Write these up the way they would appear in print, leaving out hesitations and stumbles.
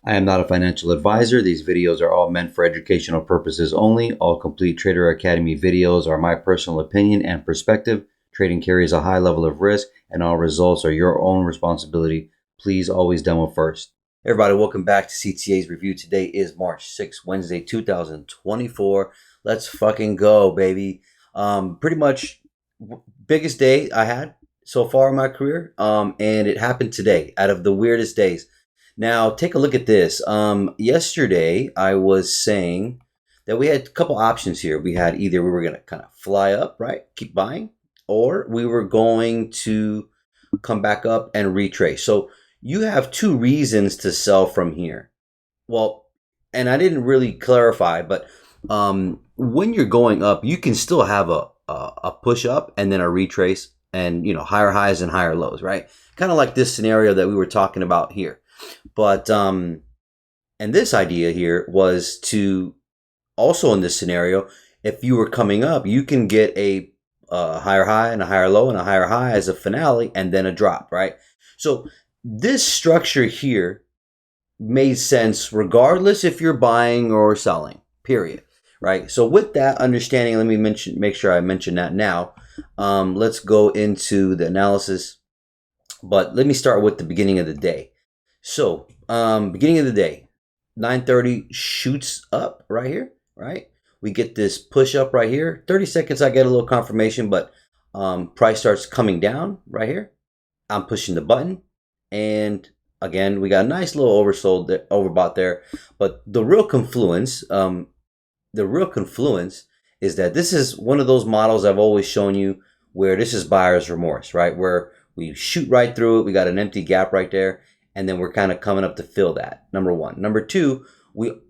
I am not a financial advisor. These videos are all meant for educational purposes only. All complete Trader Academy videos are my personal opinion and perspective. Trading carries a high level of risk, and all results are your own responsibility. Please always demo first. Hey everybody, welcome back to CTA's review. Today is March 6th, Wednesday, 2024. Let's fucking go, baby. Pretty much biggest day I had so far in my career, and it happened today, out of the weirdest days. Now, take a look at this. Yesterday, I was saying that we had a couple options here. We had either we were going to kind of fly up, right, keep buying, or we were going to come back up and retrace. So you have two reasons to sell from here. Well, and I didn't really clarify, but when you're going up, you can still have a push up and then a retrace, and higher highs and higher lows, right? Kind of like this scenario that we were talking about here. But and this idea here was to also, in this scenario, if you were coming up, you can get a higher high and a higher low and a higher high as a finale and then a drop, right? So this structure here made sense regardless if you're buying or selling, period, right? So with that understanding, let me make sure I mention that now. Let's go into the analysis, but let me start with the beginning of the day. So, beginning of the day, 9:30 shoots up right here, right? We get this push up right here. 30 seconds, I get a little confirmation, but price starts coming down right here. I'm pushing the button, and again, we got a nice little overbought there. But the real confluence is that this is one of those models I've always shown you where this is buyer's remorse, right? Where we shoot right through it. We got an empty gap right there. And then we're kind of coming up to fill that, number one. Number two,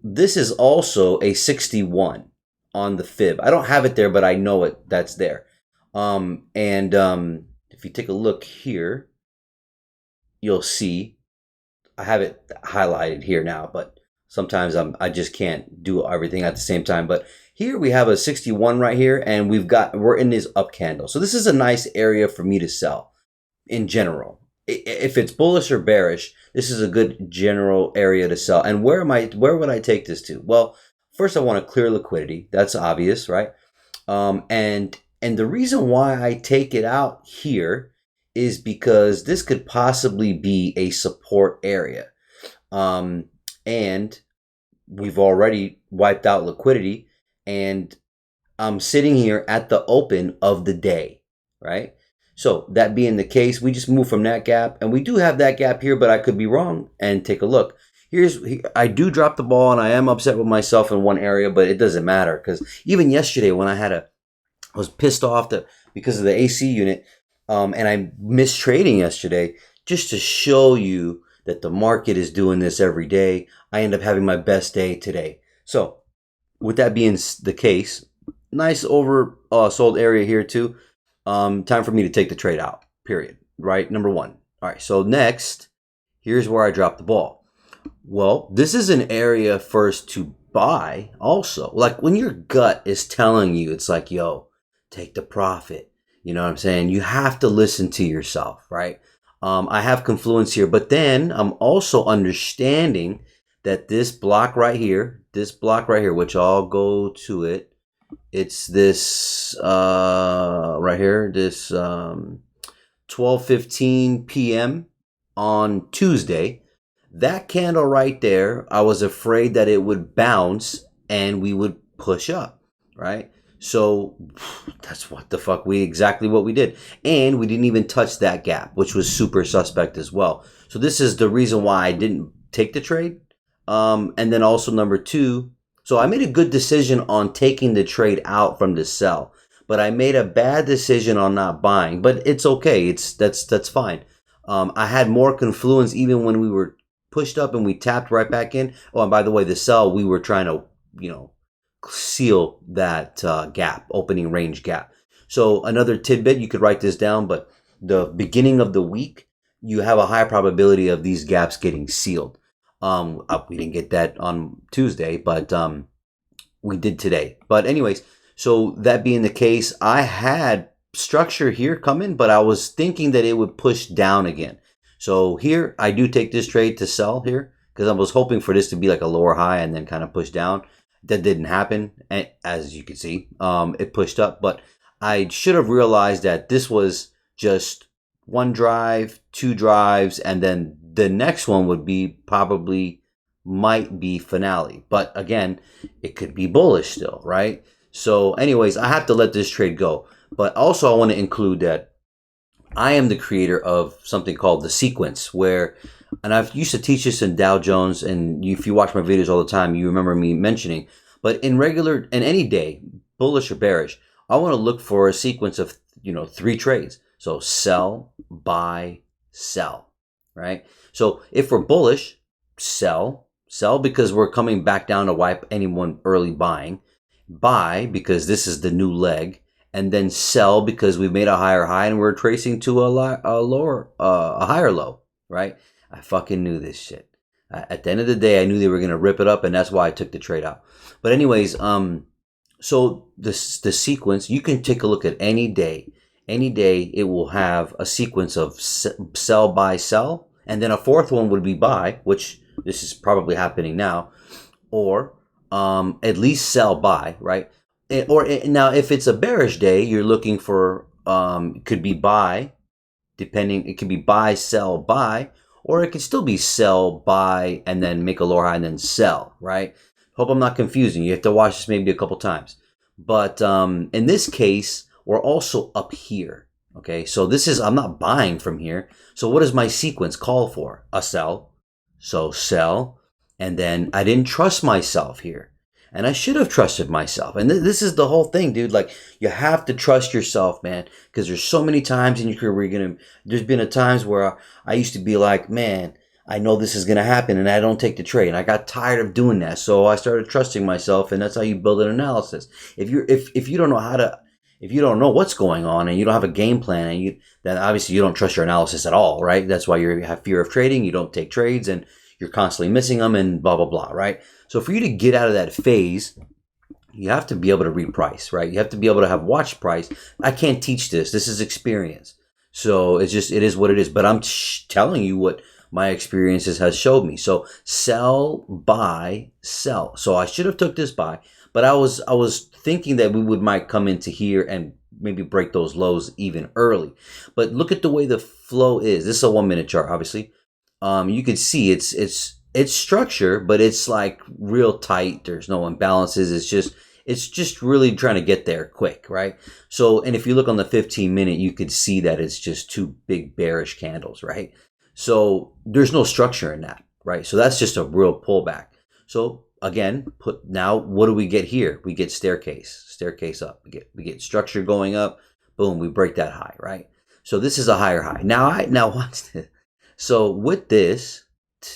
this is also a 61 on the fib. I don't have it there, but I know that's there. If you take a look here, you'll see I have it highlighted here now, but sometimes I just can't do everything at the same time. But here we have a 61 right here, and we're in this up candle. So this is a nice area for me to sell in general. If it's bullish or bearish, this is a good general area to sell. And where would I take this to? Well, first I want to clear liquidity. That's obvious, right? And the reason why I take it out here is because this could possibly be a support area. And we've already wiped out liquidity, and I'm sitting here at the open of the day, right? So that being the case, we just move from that gap, and we do have that gap here, but I could be wrong. And take a look. I do drop the ball, and I am upset with myself in one area, but it doesn't matter, because even yesterday when I was pissed off because of the AC unit, and I missed trading yesterday, just to show you that the market is doing this every day. I end up having my best day today. So with that being the case, nice sold area here too. Time for me to take the trade out, period, right? Number one. All right, so next, here's where I dropped the ball. Well, this is an area first to buy also. Like when your gut is telling you, it's like, yo, take the profit. You know what I'm saying? You have to listen to yourself, right? I have confluence here, but then I'm also understanding that this block right here, which I'll go to it, it's this right here, this 12:15 p.m. on Tuesday. That candle right there, I was afraid that it would bounce and we would push up, right? So that's exactly what we did. And we didn't even touch that gap, which was super suspect as well. So this is the reason why I didn't take the trade. And then also number two, so I made a good decision on taking the trade out from the sell, but I made a bad decision on not buying. But it's okay. That's fine. I had more confluence even when we were pushed up and we tapped right back in. Oh, and by the way, the sell, we were trying to, seal that gap, opening range gap. So another tidbit, you could write this down, but the beginning of the week, you have a high probability of these gaps getting sealed. We didn't get that on Tuesday, but we did today. But anyways, so that being the case, I had structure here coming, but I was thinking that it would push down again. So here, I do take this trade to sell here, because I was hoping for this to be like a lower high and then kind of push down. That didn't happen, and as you can see, it pushed up. But I should have realized that this was just one drive, two drives, and then the next one would be probably might be finale. But again, it could be bullish still, right? So anyways, I have to let this trade go. But also I want to include that I am the creator of something called the sequence where, and I've used to teach this in Dow Jones, and if you watch my videos all the time, you remember me mentioning, but in any day, bullish or bearish, I want to look for a sequence of, 3 trades. So sell, buy, sell, right? So if we're bullish, sell because we're coming back down to wipe anyone early buying, buy because this is the new leg, and then sell because we've made a higher high and we're tracing to a higher low, right? I fucking knew this shit. At the end of the day, I knew they were gonna rip it up, and that's why I took the trade out. But anyways, so the sequence, you can take a look at any day. Any day, it will have a sequence of sell, buy, sell, and then a fourth one would be buy, which this is probably happening now, or at least sell, buy, right? Now, if it's a bearish day, you're looking for could be buy, depending. It could be buy, sell, buy, or it could still be sell, buy, and then make a lower high and then sell, right? Hope I'm not confusing. You have to watch this maybe a couple times. But in this case, we're also up here. Okay, so I'm not buying from here. So what does my sequence call for? A sell. So sell. And then I didn't trust myself here. And I should have trusted myself. And this is the whole thing, dude. Like, you have to trust yourself, man. Because there's so many times in your career where there's been a times where I used to be like, man, I know this is going to happen and I don't take the trade. And I got tired of doing that. So I started trusting myself, and that's how you build an analysis. If you don't know if you don't know what's going on and you don't have a game plan, then obviously you don't trust your analysis at all, right? That's why you have fear of trading. You don't take trades and you're constantly missing them and blah, blah, blah, right? So for you to get out of that phase, you have to be able to reprice, right? You have to be able to have watch price. I can't teach this. This is experience. So it is what it is. But I'm telling you what my experiences has showed me. So sell, buy, sell. So I should have took this buy, but I was thinking that we might come into here and maybe break those lows even early. But look at the way the flow is. This is a 1 minute chart, obviously. You can see it's structure, but it's like real tight. There's no imbalances. It's just really trying to get there quick, right? So, and if you look on the 15 minute, you could see that it's just two big bearish candles, right? So there's no structure in that, right? So that's just a real pullback. So again, now what do we get here? We get staircase up. We get structure going up. Boom, we break that high, right? So this is a higher high. Now watch this. So with this,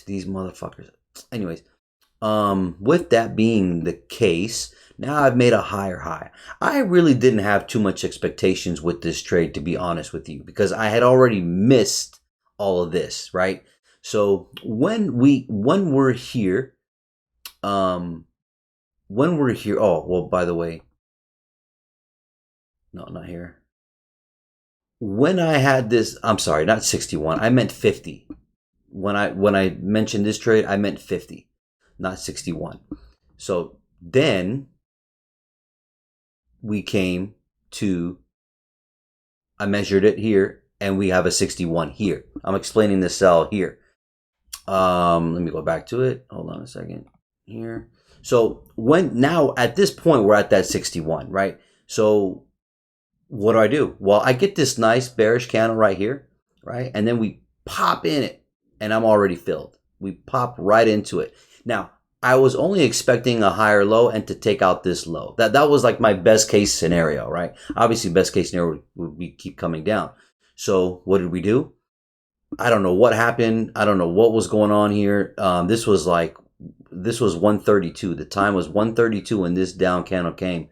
these motherfuckers. Anyways, with that being the case, now I've made a higher high. I really didn't have too much expectations with this trade, to be honest with you, because I had already missed all of this, right? So when we're here, oh, well, by the way, no, not here. When I had this, I'm sorry, not 61. I meant 50. When I mentioned this trade, I meant 50, not 61. So then we came to, I measured it here, and we have a 61 here. I'm explaining the sell here. Let me go back to it. Hold on a second here. So now at this point, we're at that 61, right? So what do? Well, I get this nice bearish candle right here, right? And then we pop in it, and I'm already filled. We pop right into it. Now, I was only expecting a higher low and to take out this low. That was like my best case scenario, right? Obviously, best case scenario would be keep coming down. So what did we do? I don't know what happened. I don't know what was going on here. This was 132. The time was 132 when this down candle came.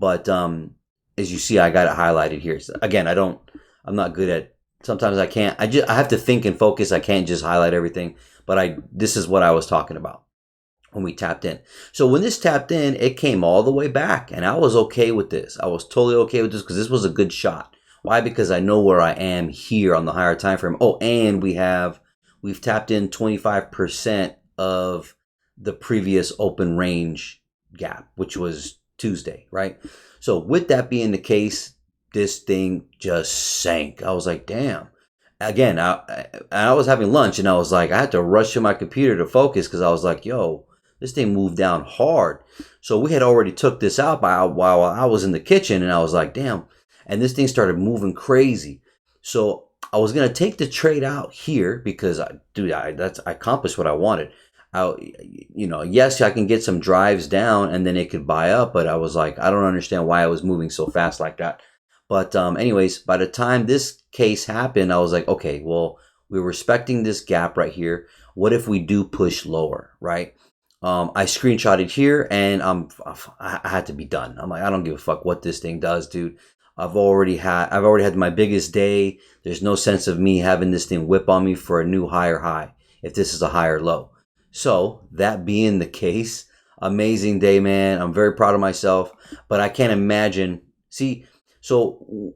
But as you see, I got it highlighted here. So again, I'm not good at, sometimes I can't, I have to think and focus. I can't just highlight everything, but this is what I was talking about when we tapped in. So when this tapped in, it came all the way back, and I was okay with this. I was totally okay with this because this was a good shot. Why? Because I know where I am here on the higher time frame. Oh, and we've tapped in 25% of the previous open range gap, which was Tuesday, right? So with that being the case, this thing just sank. I was like, damn. Again, I was having lunch and I was like, I had to rush to my computer to focus because I was like, yo, this thing moved down hard. So we had already took this out while I was in the kitchen, and I was like, damn. And this thing started moving crazy. So I was gonna take the trade out here because, I accomplished what I wanted. Yes, I can get some drives down and then it could buy up, but I was like, I don't understand why I was moving so fast like that. But anyways, by the time this case happened, I was like, okay, well, we're respecting this gap right here. What if we do push lower, right? I screenshotted here, and I had to be done. I'm like, I don't give a fuck what this thing does, dude. I've already had my biggest day. There's no sense of me having this thing whip on me for a new higher high if this is a higher low. So that being the case, amazing day, man. I'm very proud of myself, but I can't imagine. See, so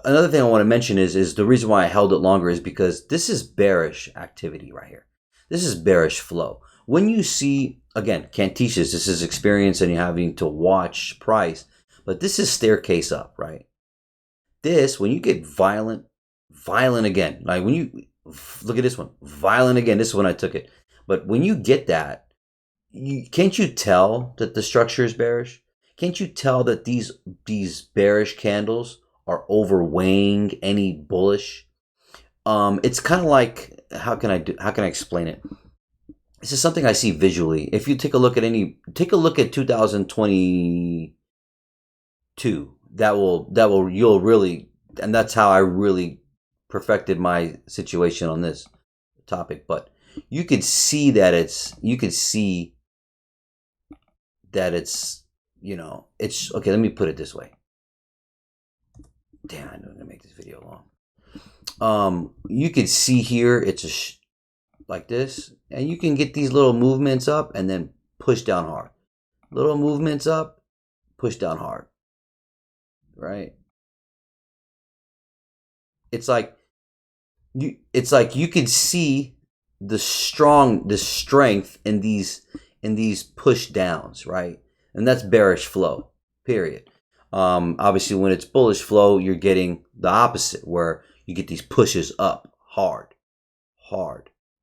another thing I want to mention is the reason why I held it longer is because this is bearish activity right here. This is bearish flow. When you see, again, can't teach this is experience and you're having to watch price, but this is staircase up, right? This, when you get violent again, like when you look at this one, violent again, this is when I took it. But when you get that, can't you tell that the structure is bearish? Can't you tell that these bearish candles are overweighing any bullish? It's kind of like, how can I explain it? This is something I see visually. If you take a look at 2022, you'll really, and that's how I really perfected my situation on this topic. But you could see that it's it's okay. Let me put it this way. Damn, I'm gonna make this video long. You could see here it's like this, and you can get these little movements up and then push down hard. Little movements up, push down hard. Right? It's like you could see the strength in these push downs, right? And that's bearish flow, period. Obviously when it's bullish flow, you're getting the opposite, where you get these pushes up hard,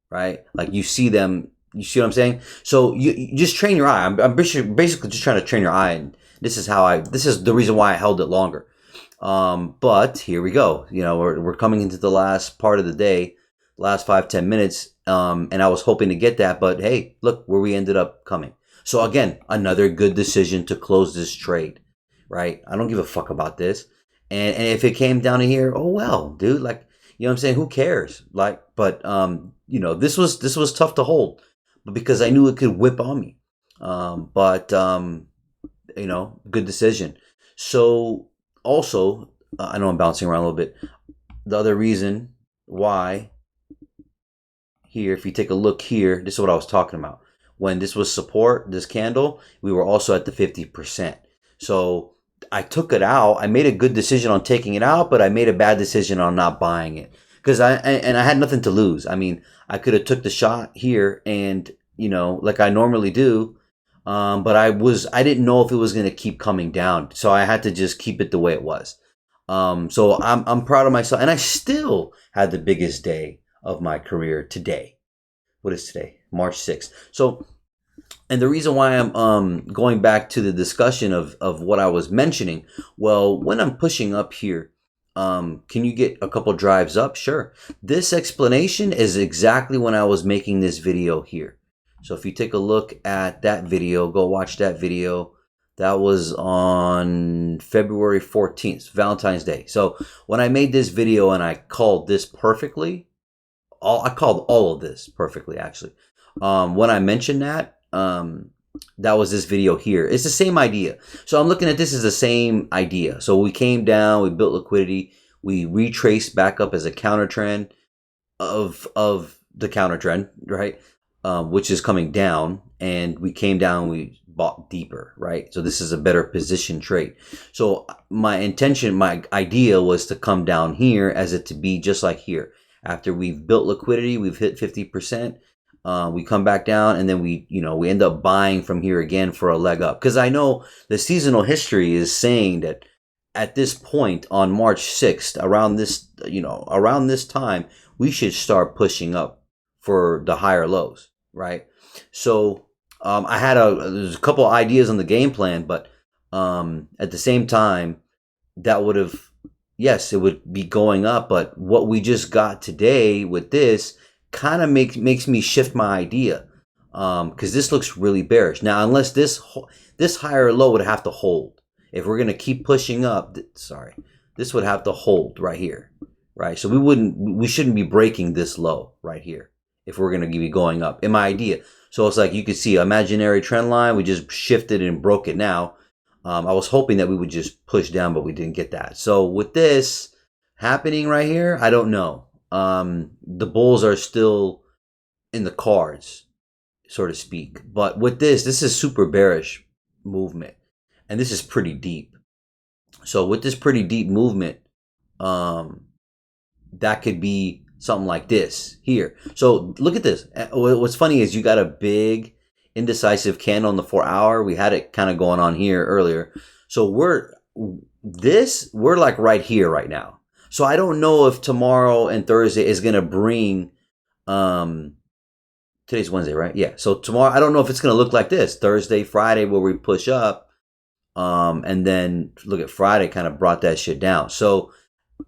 right? Like you see them, you see what I'm saying? So you just train your eye. I'm basically just trying to train your eye, and this is the reason why I held it longer. But here we go. We're coming into the last part of the day, last 5-10 minutes. And I was hoping to get that, but hey, look where we ended up coming. So again, another good decision to close this trade, right? I don't give a fuck about this. And if it came down to here, oh well, dude, like, you know what I'm saying? Who cares? Like, but this was tough to hold, but because I knew it could whip on me. Good decision. So also, I know I'm bouncing around a little bit. The other reason why here, if you take a look here, this is what I was talking about. When this was support, this candle, we were also at the 50%. So I took it out. I made a good decision on taking it out, but I made a bad decision on not buying it because I had nothing to lose. I mean, I could have took the shot here and, like I normally do. But I didn't know if it was going to keep coming down. So I had to just keep it the way it was. So I'm proud of myself, and I still had the biggest day of my career today. What is today? March 6th. So, and the reason why I'm going back to the discussion of what I was mentioning, well, when I'm pushing up here, can you get a couple drives up? Sure. This explanation is exactly when I was making this video here. So if you take a look at that video, go watch that video. That was on February 14th, Valentine's Day. So when I made this video and I called this perfectly, I called all of this perfectly, actually. When I mentioned that, that was this video here. It's the same idea. So I'm looking at this as the same idea. So we came down, we built liquidity, we retraced back up as a counter trend of the counter trend, right? Which is coming down, and we came down, we bought deeper, right? So this is a better position trade. So my idea was to come down here as it to be just like here. After we've built liquidity, we've hit 50%. We come back down, and then we end up buying from here again for a leg up. Because I know the seasonal history is saying that at this point on March 6th, around this time, we should start pushing up for the higher lows, right? So I had there's a couple of ideas on the game plan, but at the same time, that would have, yes, it would be going up, but what we just got today with this kind of makes me shift my idea, because this looks really bearish now. Unless this higher low would have to hold if we're gonna keep pushing up. Sorry, this would have to hold right here, right? So we shouldn't be breaking this low right here if we're gonna be going up, in my idea. So it's like you could see imaginary trend line. We just shifted and broke it now. I was hoping that we would just push down, but we didn't get that. So with this happening right here, I don't know. The bulls are still in the cards, so to speak. But with this is super bearish movement, and this is pretty deep. So with this pretty deep movement, that could be something like this here. So look at this. What's funny is you got a big indecisive candle on the 4-hour. We had it kind of going on here earlier. So we're like right here right now. So I don't know if tomorrow and Thursday is going to bring, today's Wednesday, right? Yeah. So tomorrow, I don't know if it's going to look like this. Thursday, Friday, where we push up. And then look at Friday, kind of brought that shit down. So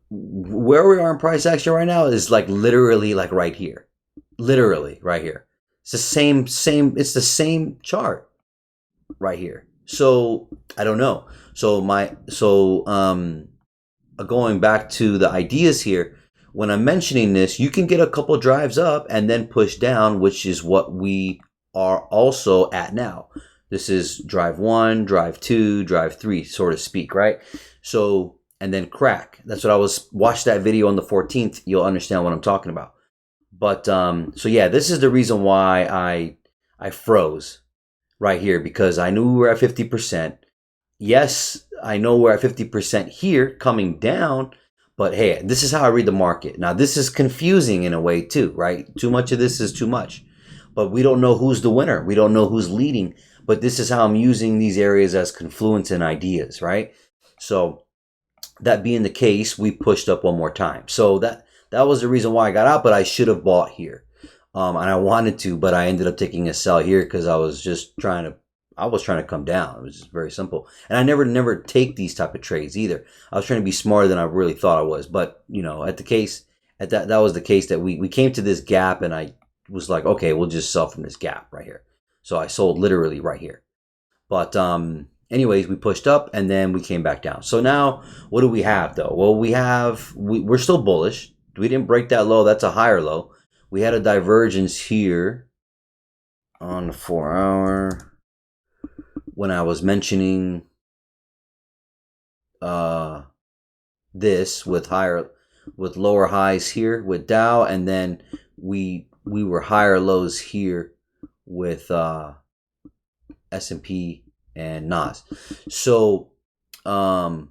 where we are in price action right now is like literally like right here. Literally right here. It's the same, it's the same chart right here. So I don't know. So going back to the ideas here, when I'm mentioning this, you can get a couple drives up and then push down, which is what we are also at now. This is drive 1, drive 2, drive 3, so to speak, right? So, and then crack. That's what watch that video on the 14th. You'll understand what I'm talking about. But, so yeah, this is the reason why I froze right here, because I knew we were at 50%. Yes, I know we're at 50% here coming down, but hey, this is how I read the market. Now, this is confusing in a way too, right? Too much of this is too much, but we don't know who's the winner. We don't know who's leading, but this is how I'm using these areas as confluence and ideas, right? So that being the case, we pushed up one more time. So that was the reason why I got out, but I should have bought here. And I wanted to, but I ended up taking a sell here because I was trying to come down. It was just very simple. And I never take these type of trades either. I was trying to be smarter than I really thought I was. But, that was the case that we came to this gap, and I was like, okay, we'll just sell from this gap right here. So I sold literally right here. But anyways, we pushed up and then we came back down. So now what do we have though? Well, we're still bullish. We didn't break that low. That's a higher low. We had a divergence here on the 4-hour when I was mentioning this with lower highs here with Dow, and then we were higher lows here with S&P and NAS. So and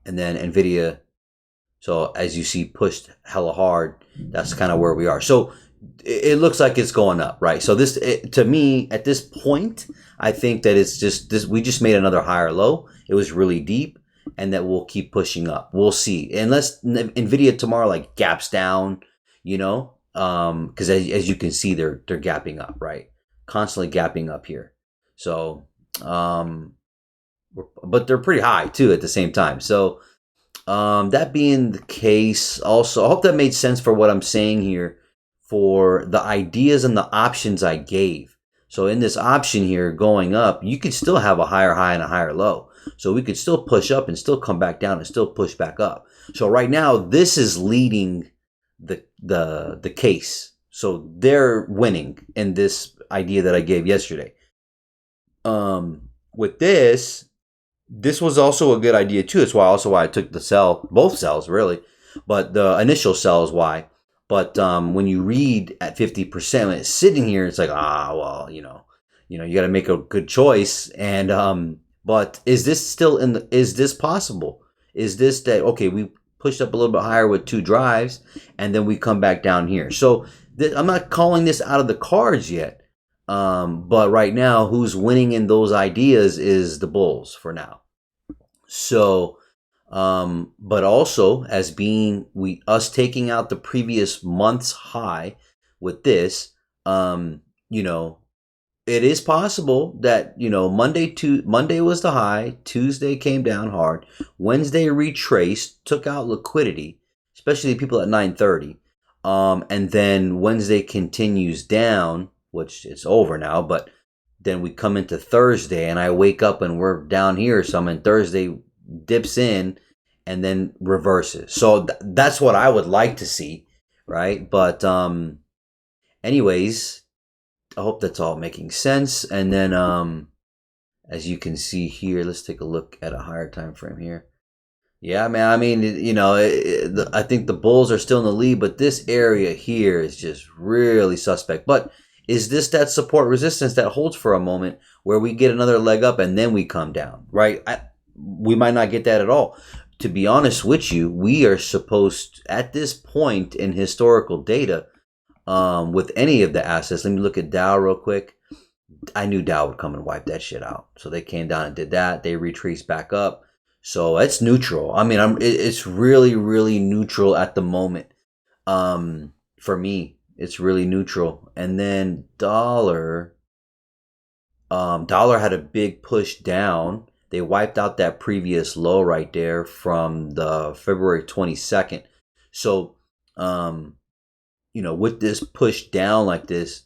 then Nvidia, so as you see, pushed hella hard. That's kind of where we are. So it looks like it's going up, right? So to me, at this point, I think that it's just this. We just made another higher low. It was really deep, and that we'll keep pushing up. We'll see, unless Nvidia tomorrow like gaps down, because as you can see, they're gapping up, right? Constantly gapping up here. So, but they're pretty high too at the same time. So, that being the case, also, I hope that made sense for what I'm saying here, for the ideas and the options I gave. So in this option here going up, you could still have a higher high and a higher low. So we could still push up and still come back down and still push back up. So right now, this is leading the case. So they're winning in this idea that I gave yesterday. With this was also a good idea too. It's why I took the sell, both sells really, but the initial sell is why. But when you read at 50%, when it's sitting here, it's like, well, you got to make a good choice. And but is this still is this possible? Is this that, okay, we pushed up a little bit higher with 2 drives, and then we come back down here. So I'm not calling this out of the cards yet, but right now, who's winning in those ideas is the bulls for now. So, but also as being us taking out the previous month's high with this, you know, it is possible that, you know, Monday was the high, Tuesday came down hard, Wednesday retraced, took out liquidity, especially people at 9:30, and then Wednesday continues down, which it's over now, but then we come into Thursday and I wake up and we're down here some, and Thursday dips in and then reverses. So that's what I would like to see, right? But anyways, I hope that's all making sense. And then as you can see here, let's take a look at a higher time frame here. Yeah, man, I mean, you know, I think the bulls are still in the lead, but this area here is just really suspect. But is this that support resistance that holds for a moment where we get another leg up and then we come down, right? We might not get that at all. To be honest with you, we are supposed, at this point in historical data, with any of the assets, let me look at Dow real quick. I knew Dow would come and wipe that shit out. So they came down and did that. They retraced back up. So it's neutral. I mean, it's really, really neutral at the moment. For me, it's really neutral. And then dollar had a big push down. They wiped out that previous low right there from the February 22nd. So, you know, with this push down like this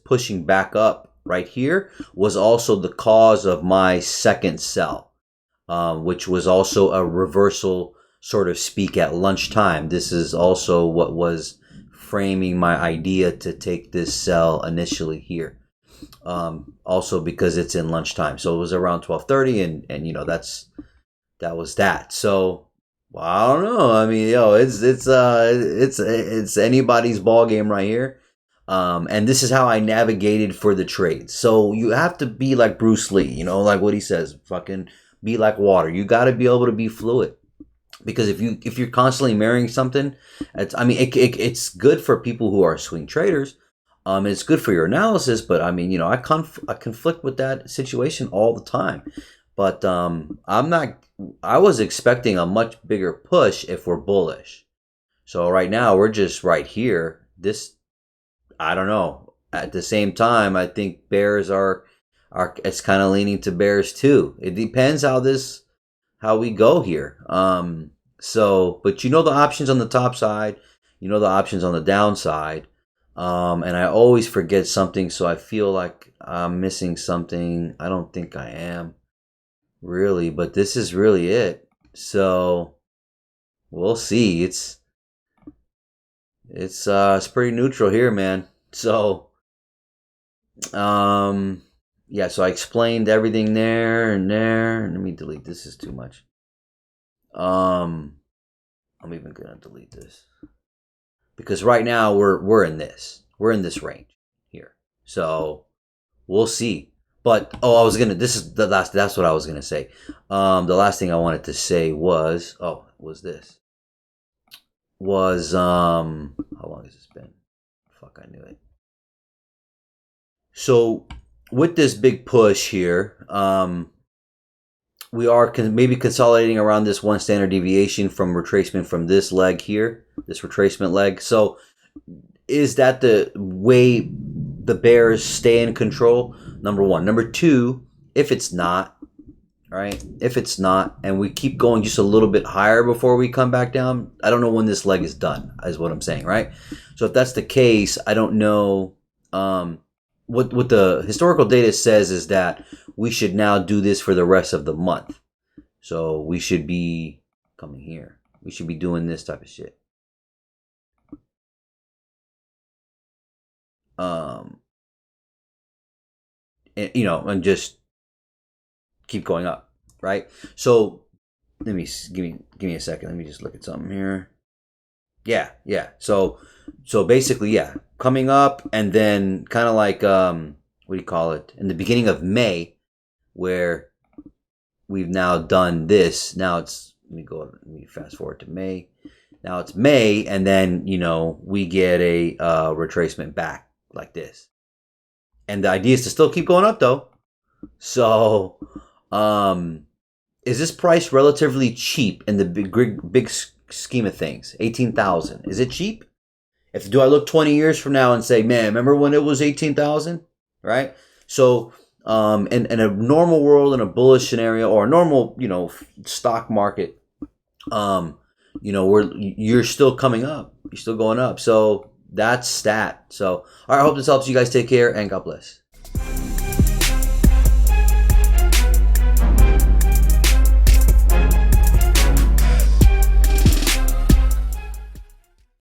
pushing back up right here was also the cause of my second sell, which was also a reversal, sort of speak, at lunchtime. This is also what was framing my idea to take this sell initially here. Also because it's in lunchtime. So it was around 12:30 and you know, that was that. So, well, I don't know. I mean, yo, it's anybody's ball game right here. And this is how I navigated for the trades. So you have to be like Bruce Lee, you know, like what he says, fucking be like water. You got to be able to be fluid, because if you're constantly marrying something, it's good for people who are swing traders. It's good for your analysis, but I mean, you know, I conflict with that situation all the time. But I was expecting a much bigger push if we're bullish. So right now we're just right here. I don't know. At the same time, I think bears are it's kind of leaning to bears too. It depends how we go here. So, but you know the options on the top side, you know the options on the downside. And I always forget something, so I feel like I'm missing something. I don't think I am, really, but this is really it. So we'll see. It's pretty neutral here, man. So yeah, so I explained everything there and there. Let me delete this. Is too much. I'm even gonna delete this, because right now we're in this range here. So we'll see. But that's what I was gonna say. The last thing I wanted to say was how long has this been? Fuck, I knew it. So with this big push here, we are maybe consolidating around this 1 standard deviation from retracement from this leg here, this retracement leg. So is that the way the bears stay in control? Number one. Number two, if it's not, right? If it's not, and we keep going just a little bit higher before we come back down, I don't know when this leg is done, is what I'm saying, right? So if that's the case, I don't know. What the historical data says is that we should now do this for the rest of the month. So we should be coming here. We should be doing this type of shit. And, you know, and just keep going up, right? So give me a second. Let me just look at something here. Yeah. So basically, yeah, coming up, and then kind of like what do you call it? In the beginning of May, where we've now done this. Now it's Let me fast forward to May. Now it's May, and then, you know, we get a retracement back like this. And the idea is to still keep going up though. So, is this price relatively cheap in the big scheme of things? 18,000. Is it cheap? Do I look 20 years from now and say, man, remember when it was 18,000? Right? So, in a normal world, in a bullish scenario, or a normal, you know, stock market, you know, you're still coming up. You're still going up. So that's stat. So, all right, I hope this helps you guys. Take care and God bless.